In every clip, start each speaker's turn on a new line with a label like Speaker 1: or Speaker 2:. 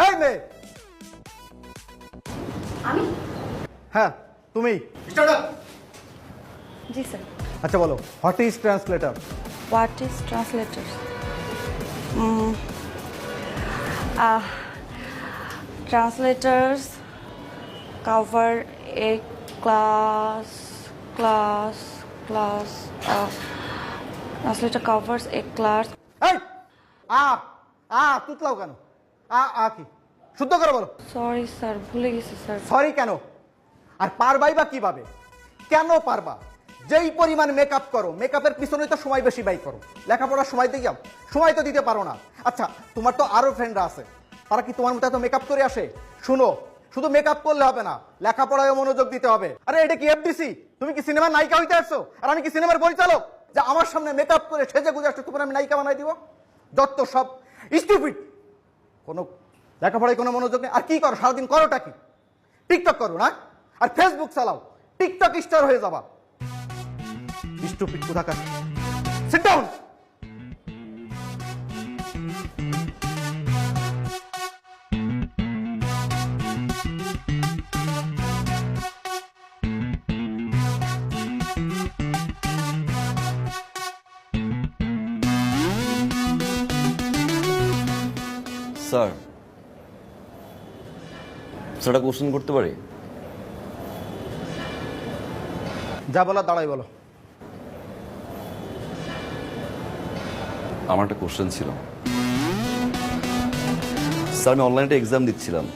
Speaker 1: এই মেয়ে।
Speaker 2: আমি?
Speaker 1: হ্যাঁ তুমি।
Speaker 2: জি স্যার।
Speaker 1: আচ্ছা বলো, what is translator?
Speaker 2: What is translators? Translators cover a class. Translator covers a class.
Speaker 1: এই তুতলাও কেন? কি শুদ্ধ করে বলো।
Speaker 2: সরি স্যার, ভুলে গেছি স্যার।
Speaker 1: সরি কেন? আর পারবাই বা কিভাবে? কেন পারবা? যেই পরিমাণ মেকআপ করো, মেকআপের পিছনে তো সময় বেশি ব্যয় করো। লেখাপড়ার সময় দিয়ে সময় তো দিতে পারো না। আচ্ছা তোমার তো আরো ফ্রেন্ডরা আছে, তারা কি তোমার মতো এত মেকআপ করে আসে? শুনো, শুধু মেকআপ করলে হবে না, লেখাপড়ায় মনোযোগ দিতে হবে। আরে এটা কি এফডিসি? তুমি কি সিনেমার নায়িকা হইতে আসছো? আর আমি কি সিনেমার পরিচালক যে আমার সামনে মেকআপ করে সেজে গুজে আসছো তোমার আমি নায়িকা বানাই দিব? যত সব স্টুপিড, কোনো লেখাপড়ায় কোনো মনোযোগ নেই। আর কি করো সারাদিন? করোটা কি? টিকটক করো না? আর ফেসবুক চালাও, টিকটক স্টার হয়ে যাবা। স্টুপিড কোথাকার। Sit down.
Speaker 3: স্যার, একটা কোশ্চেন করতে পারি?
Speaker 1: যা বলা দাঁড়াই বলো।
Speaker 3: আমার একটা কোশ্চেন ছিল স্যার। আমি অনলাইনে এক্সাম দিচ্ছিলাম,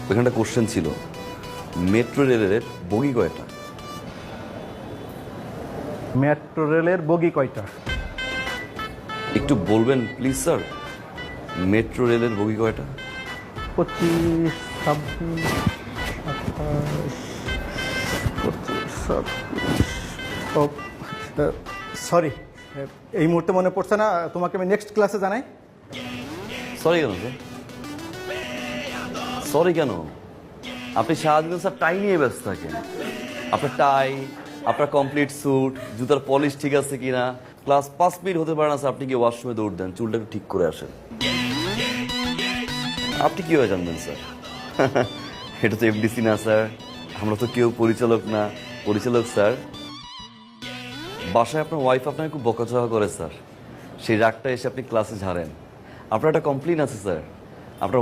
Speaker 3: ওইখানে একটা কোশ্চেন ছিল, মেট্রো রেলের বগি কয়টা?
Speaker 1: মেট্রো রেলের বগি কয়টা?
Speaker 3: একটু বলবেন প্লিজ স্যার, মেট্রো রেলের বগি কয়টা?
Speaker 1: 25, 26, সরি এই মুহূর্তে মনে পড়ছে না। তোমাকে আমি নেক্সট ক্লাসে জানাই।
Speaker 3: সরি কেন স্যার? সরি কেন? আপনি সারাদিন স্যার টাই নিয়ে ব্যস্ত থাকেন। আপনার টাই, আপনার কমপ্লিট স্যুট, জুতার পলিশ ঠিক আছে কিনা, ক্লাস 5 মিনিট হতে পারে না স্যার আপনি গিয়ে ওয়াশরুমে দৌড় দেন, চুলটা একটু ঠিক করে আসেন। আপনি কীভাবে জানবেন স্যার? এটা তো এফডিসি না স্যার, আমরা তো কেউ পরিচালক না। পরিচালক স্যার, বাসায় আপনার ওয়াইফ আপনাকে খুব বকাঝকা করে স্যার, সেই রাগটা এসে আপনি ক্লাসে ঝাড়েন। আপনার একটা কমপ্লেন আছে স্যার, আপনার